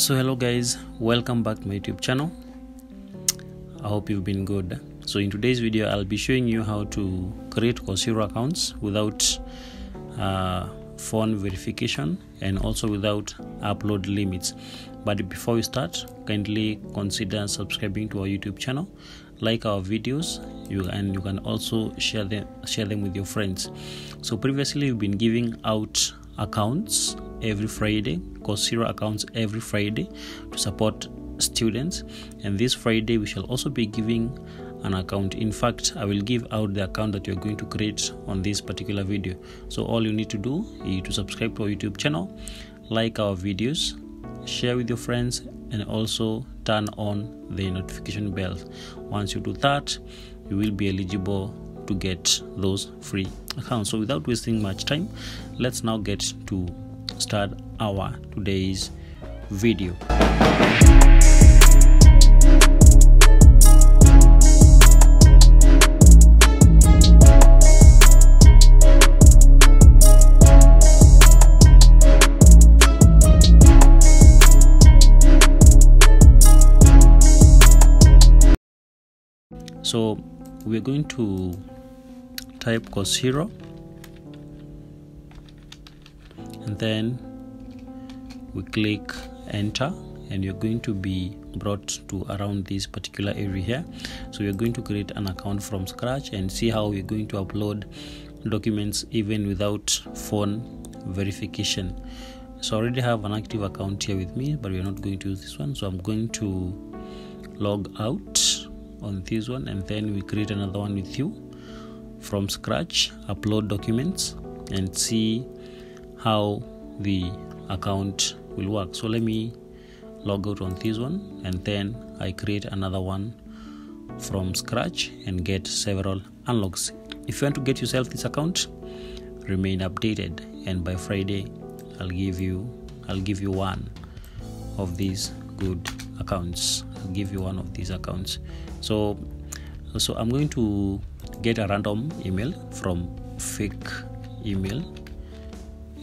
So hello guys, welcome back to my YouTube channel. I hope you've been good. So in today's video I'll be showing you how to create Coursehero accounts without phone verification and also without upload limits. But before we start, kindly consider subscribing to our YouTube channel, like our videos, you can also share them with your friends. So previously we've been giving out accounts every Friday, Coursehero accounts every Friday to support students, and this Friday we shall also be giving an account. In fact, I will give out the account that you're going to create on this particular video. So all you need to do is to subscribe to our YouTube channel, like our videos, share with your friends, and also turn on the notification bell. Once you do that, you will be eligible to get those free accounts. So without wasting much time, let's now get to start our today's video. So we're going to type Coursehero, and then we click enter, and you're going to be brought to around this particular area here. So we're going to create an account from scratch and see how we're going to upload documents even without phone verification. So I already have an active account here with me, but we're not going to use this one, so I'm going to log out on this one, and then we create another one with you from scratch, upload documents, and see how the account will work. So let me log out on this one, and then I create another one from scratch and get several unlocks. If you want to get yourself this account, remain updated, and by Friday I'll give you one of these good accounts. So I'm going to get a random email from fake email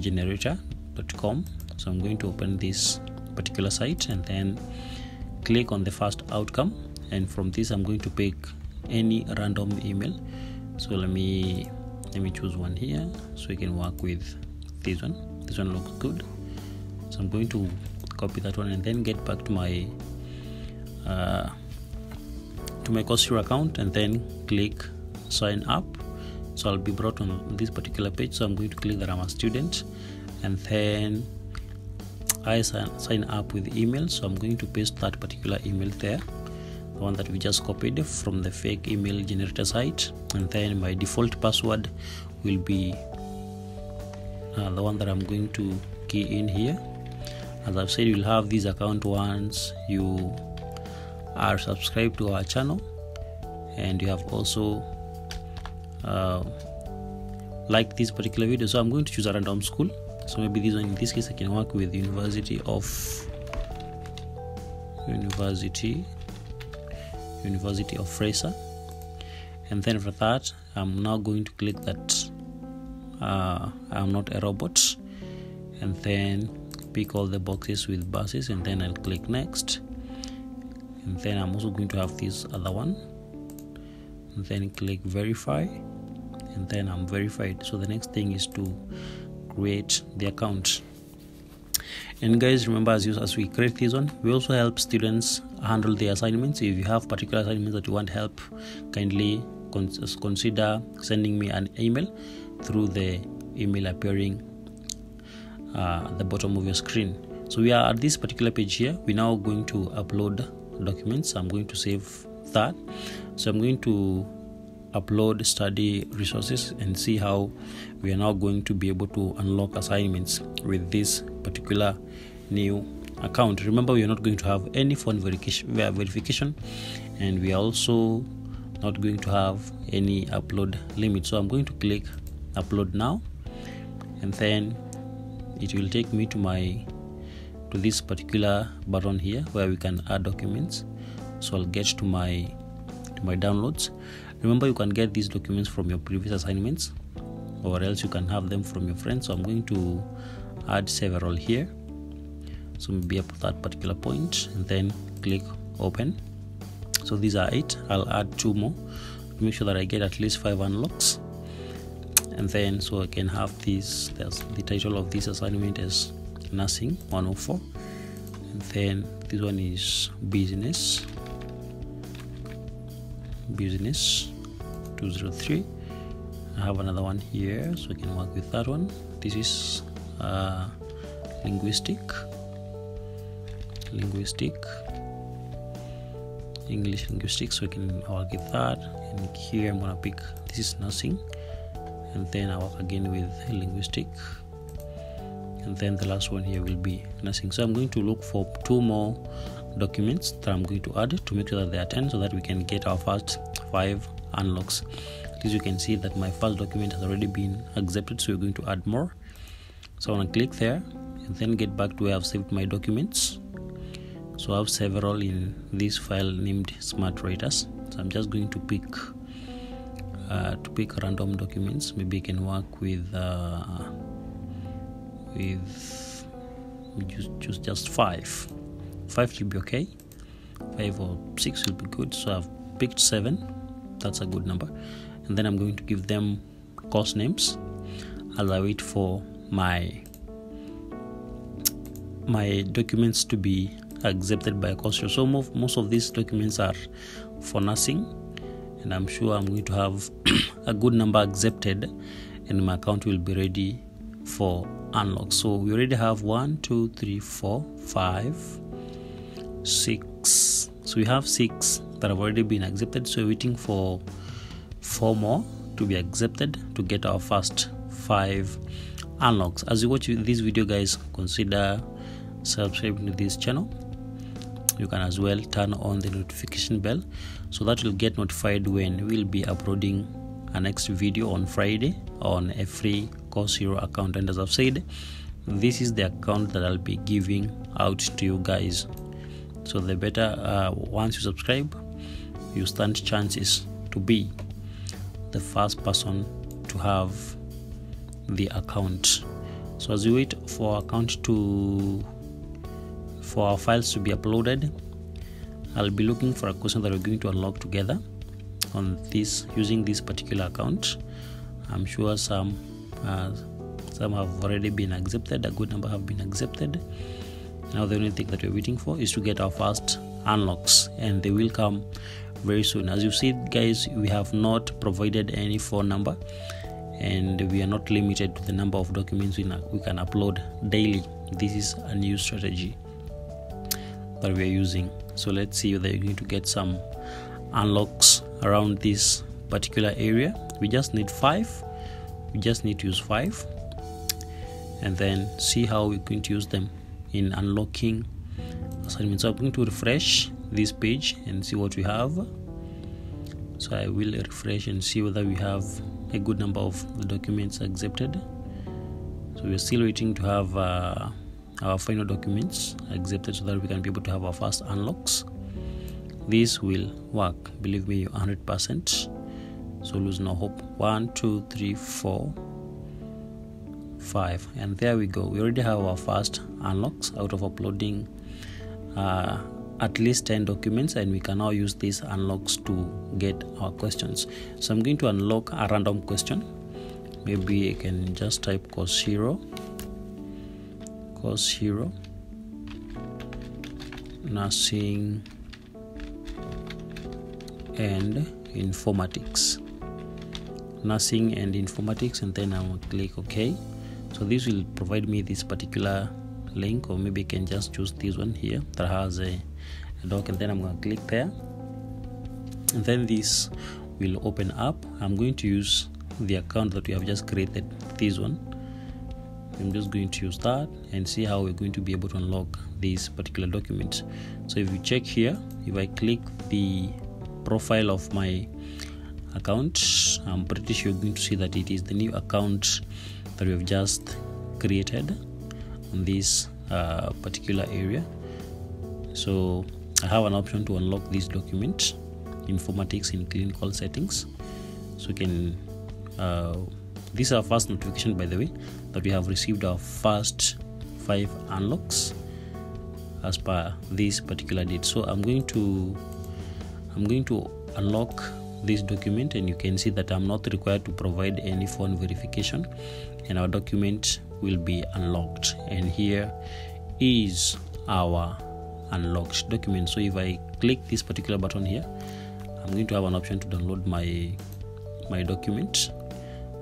generator.com. So I'm going to open this particular site and then click on the first outcome, and from this I'm going to pick any random email. So let me choose one here so we can work with this one. This one looks good, so I'm going to copy that one and then get back to my Coursehero account and then click sign up. So I'll be brought on this particular page. So I'm going to click that I'm a student, and then I sign up with email. So I'm going to paste that particular email there, the one that we just copied from the fake email generator site, and then my default password will be the one that I'm going to key in here. As I've said, you'll have this account once you are subscribed to our channel, and you have also liked this particular video. So I'm going to choose a random school. So maybe this one, in this case I can work with University of Fraser, and then for that I'm now going to click that I'm not a robot, and then pick all the boxes with buses, and then I'll click next, and then I'm also going to have this other one, and then click verify, and then I'm verified. So the next thing is to create the account. And guys, remember, as we create this one, we also help students handle their assignments. If you have particular assignments that you want help, kindly consider sending me an email through the email appearing at the bottom of your screen. So we are at this particular page here. We're now going to upload documents. I'm going to save that. So I'm going to upload study resources and see how we are now going to be able to unlock assignments with this particular new account. Remember, we are not going to have any phone verification, and we are also not going to have any upload limit. So I'm going to click upload now, and then it will take me to this particular button here where we can add documents. So I'll get to my downloads. Remember, you can get these documents from your previous assignments, or else you can have them from your friends. So I'm going to add several here. so maybe up to that particular point, and then click open. So these are 8. I'll add 2 more to make sure that I get at least 5 unlocks. And then so I can have this, the title of this assignment is Nursing 104, and then this one is Business 203. I have another one here, so I can work with that one. This is English linguistics, so I can work with that. And here I'm gonna pick, this is nursing, and then I work again with linguistic, and then the last one here will be nursing. So I'm going to look for 2 more documents that I'm going to add to make sure that they are 10, so that we can get our first 5 unlocks. As you can see that my first document has already been accepted, so we're going to add more. So I want to click there and then get back to where I've saved my documents. So I have several in this file named Smart Writers. So I'm just going to pick random documents. Maybe I can work with just 5. 5 will be okay. 5 or 6 will be good. So I've picked 7. That's a good number. And then I'm going to give them course names as I wait for my documents to be accepted by Coursehero. So most of these documents are for nursing, and I'm sure I'm going to have a good number accepted, and my account will be ready for unlock. So we already have 1, 2, 3, 4, 5, 6. So we have 6 that have already been accepted, so we're waiting for 4 more to be accepted to get our first 5 unlocks. As you watch this video, guys, consider subscribing to this channel. You can as well turn on the notification bell, so that you'll get notified when we'll be uploading a next video on Friday on a free Coursehero account. And as I've said, this is the account that I'll be giving out to you guys. So the better, once you subscribe, you stand chances to be the first person to have the account. So as we wait for our files to be uploaded, I'll be looking for a question that we're going to unlock together on this using this particular account. I'm sure some have already been accepted. A good number have been accepted. Now the only thing that we're waiting for is to get our first unlocks, and they will come very soon. As you see, guys, we have not provided any phone number, and we are not limited to the number of documents we can upload daily. This is a new strategy that we are using. So let's see whether you're going to get some unlocks around this particular area. We just need 5. We just need to use 5, and then see how we're going to use them in unlocking assignments. So I'm going to refresh this page and see what we have. So I will refresh and see whether we have a good number of the documents accepted. So we're still waiting to have our final documents accepted, so that we can be able to have our first unlocks. This will work, believe me, 100%. So lose no hope. 1, 2, 3, 4, 5, and there we go. We already have our first unlocks out of uploading at least 10 documents, and we can now use these unlocks to get our questions. So I'm going to unlock a random question. Maybe I can just type Coursehero nursing and informatics, and then I will click OK. So this will provide me this particular link, or maybe I can just choose this one here that has a doc, and then I'm going to click there, and then this will open up. I'm going to use the account that we have just created, this one. I'm just going to use that and see how we're going to be able to unlock these particular documents. So if you check here, if I click the profile of my account, I'm pretty sure you're going to see that it is the new account that we have just created on this particular area. So I have an option to unlock this document, informatics in clinical settings. So you can this is our first notification, by the way, that we have received our first 5 unlocks. as per this particular date. So I'm going to unlock this document, and you can see that I'm not required to provide any phone verification, and our document will be unlocked. And here is our unlocked document. So if I click this particular button here, I'm going to have an option to download my document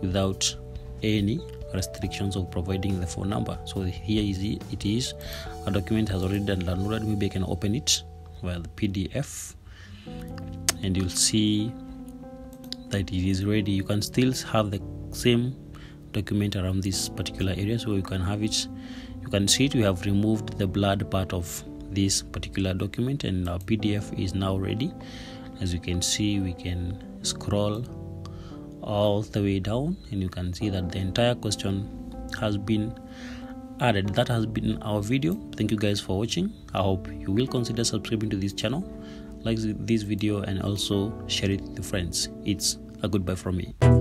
without any restrictions of providing the phone number. So here it is. Our document has already been downloaded. Maybe I can open it via the PDF, and you'll see that it is ready. You can still have the same document around this particular area, so you can have it. You can see it. We have removed the blurred part of this particular document, and our PDF is now ready. As you can see, we can scroll all the way down, and you can see that the entire question has been added. That has been our video. Thank you guys for watching. I hope you will consider subscribing to this channel, like this video, and also share it with your friends. It's a goodbye from me.